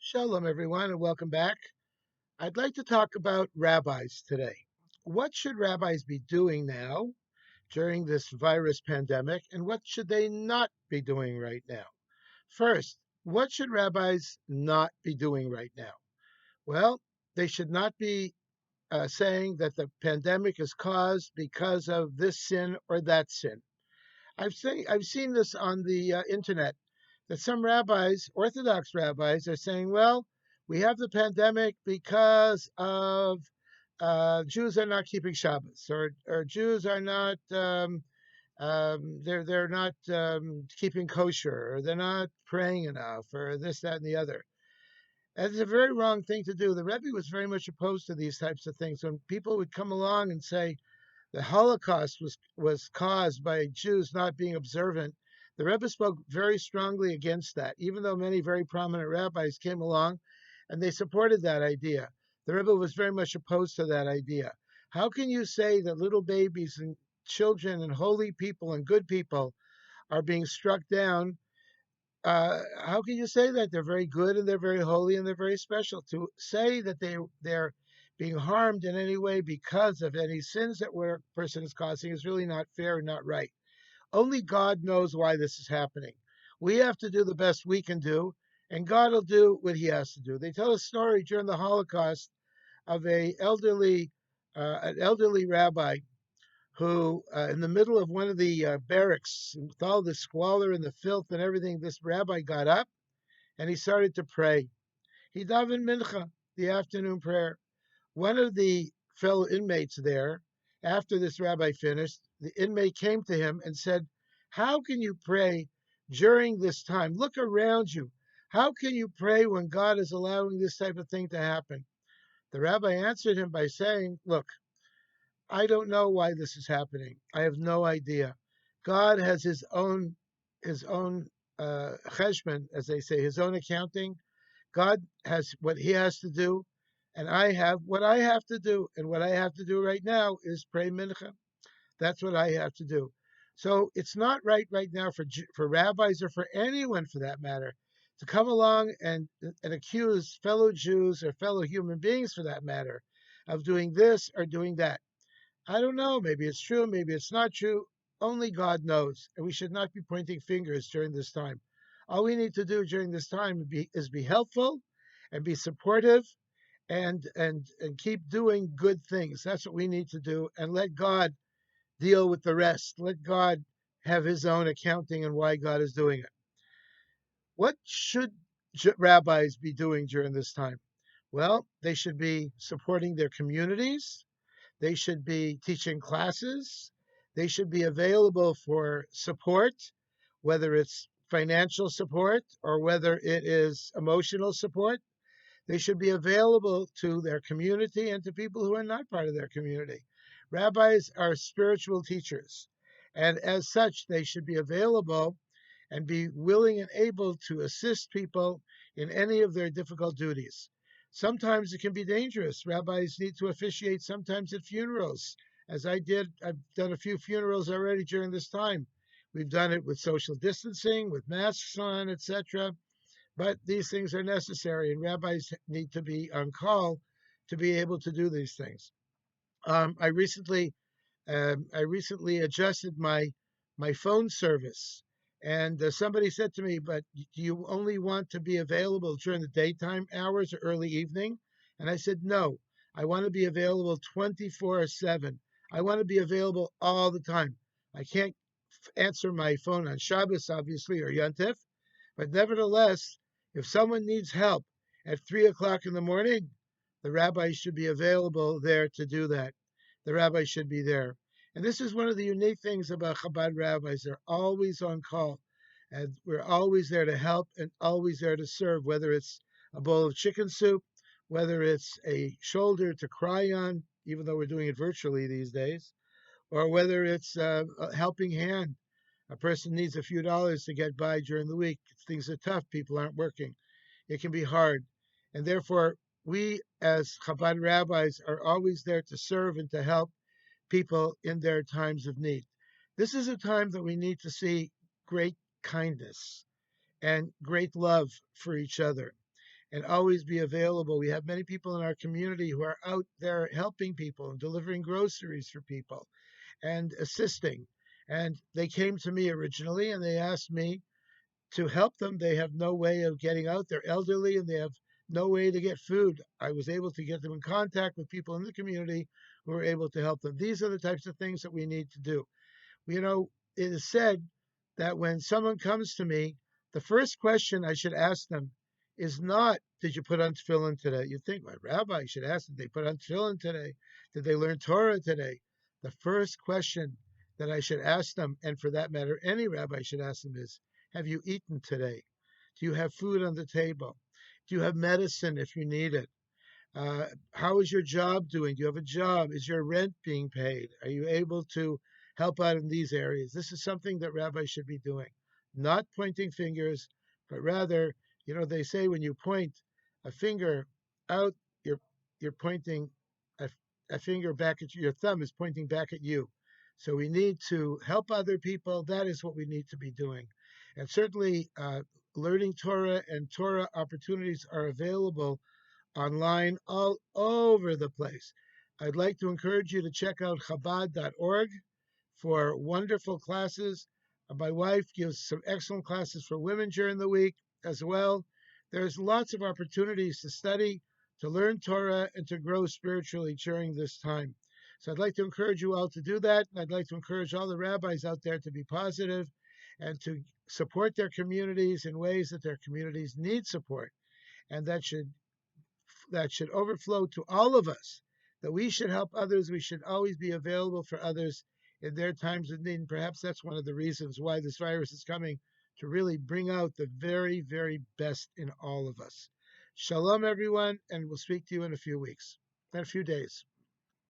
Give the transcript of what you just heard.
Shalom, everyone, and welcome back. I'd like to talk about rabbis today. What should rabbis be doing now during this virus pandemic, and what should they not be doing right now? First, what should rabbis not be doing right now? Well, they should not be saying that the pandemic is caused because of this sin or that sin. I've seen this on the internet that some rabbis, Orthodox rabbis, are saying, well, we have the pandemic because of Jews are not keeping Shabbos, or Jews are not they're not keeping kosher, or they're not praying enough, or this, that, and the other. And it's a very wrong thing to do. The Rebbe was very much opposed to these types of things. When people would come along and say, the Holocaust was caused by Jews not being observant, the Rebbe spoke very strongly against that, even though many very prominent rabbis came along and they supported that idea. The Rebbe was very much opposed to that idea. How can you say that little babies and children and holy people and good people are being struck down? How can you say that they're very good and they're very holy and they're very special? To say that they're being harmed in any way because of any sins that a person is causing is really not fair and not right. Only God knows why this is happening. We have to do the best we can do, and God will do what He has to do. They tell a story during the Holocaust of an elderly rabbi who, in the middle of one of the barracks, with all the squalor and the filth and everything, this rabbi got up and he started to pray. He davened mincha, the afternoon prayer. One of the fellow inmates there, after this rabbi finished, the inmate came to him and said, how can you pray during this time? Look around you. How can you pray when God is allowing this type of thing to happen? The rabbi answered him by saying, look, I don't know why this is happening. I have no idea. God has his own cheshbon, as they say, his own accounting. God has what he has to do, and I have what I have to do. And what I have to do right now is pray mincha. That's what I have to do. So it's not right now for rabbis or for anyone for that matter to come along and accuse fellow Jews or fellow human beings for that matter of doing this or doing that. I don't know. Maybe it's true. Maybe it's not true. Only God knows. And we should not be pointing fingers during this time. All we need to do during this time is be helpful and be supportive and keep doing good things. That's what we need to do. And let God deal with the rest. Let God have his own accounting and why God is doing it. What should rabbis be doing during this time? Well, they should be supporting their communities. They should be teaching classes. They should be available for support, whether it's financial support or whether it is emotional support. They should be available to their community and to people who are not part of their community. Rabbis are spiritual teachers, and as such, they should be available and be willing and able to assist people in any of their difficult duties. Sometimes it can be dangerous. Rabbis need to officiate sometimes at funerals, as I did. I've done a few funerals already during this time. We've done it with social distancing, with masks on, etc. But these things are necessary, and rabbis need to be on call to be able to do these things. I recently adjusted my phone service, and somebody said to me, "But do you only want to be available during the daytime hours or early evening?" And I said, "No, I want to be available 24/7. I want to be available all the time. I can't answer my phone on Shabbos, obviously, or Yontif, but nevertheless, if someone needs help at 3 o'clock in the morning, the rabbi should be available there to do that. The rabbi should be there." And this is one of the unique things about Chabad rabbis. They're always on call. And we're always there to help and always there to serve, whether it's a bowl of chicken soup, whether it's a shoulder to cry on, even though we're doing it virtually these days, or whether it's a helping hand. A person needs a few dollars to get by during the week. Things are tough. People aren't working. It can be hard. And therefore, we as Chabad rabbis are always there to serve and to help people in their times of need. This is a time that we need to see great kindness and great love for each other. and always be available. We have many people in our community who are out there helping people and delivering groceries for people and assisting. And they came to me originally and they asked me to help them. They have no way of getting out. They're elderly and they have no way to get food. I was able to get them in contact with people in the community who were able to help them. These are the types of things that we need to do. You know, it is said that when someone comes to me, the first question I should ask them is not, did you put on tefillin today? You think, my rabbi should ask, did they put on tefillin today? Did they learn Torah today? The first question that I should ask them, and for that matter, any rabbi should ask them is, have you eaten today? Do you have food on the table? Do you have medicine if you need it? How is your job doing? Do you have a job? Is your rent being paid? Are you able to help out in these areas? This is something that rabbis should be doing, not pointing fingers, but rather, they say when you point a finger out, you're pointing a, a finger back at you. Your thumb is pointing back at you. So we need to help other people. That is what we need to be doing, and certainly learning Torah and Torah opportunities are available online all over the place. I'd like to encourage you to check out Chabad.org for wonderful classes. My wife gives some excellent classes for women during the week as well. There's lots of opportunities to study, to learn Torah, and to grow spiritually during this time. So I'd like to encourage you all to do that. And I'd like to encourage all the rabbis out there to be positive and to support their communities in ways that their communities need support. And that should overflow to all of us, that we should help others. We should always be available for others in their times of need. And perhaps that's one of the reasons why this virus is coming, to really bring out the very, very best in all of us. Shalom, everyone, and we'll speak to you in a few weeks, in a few days.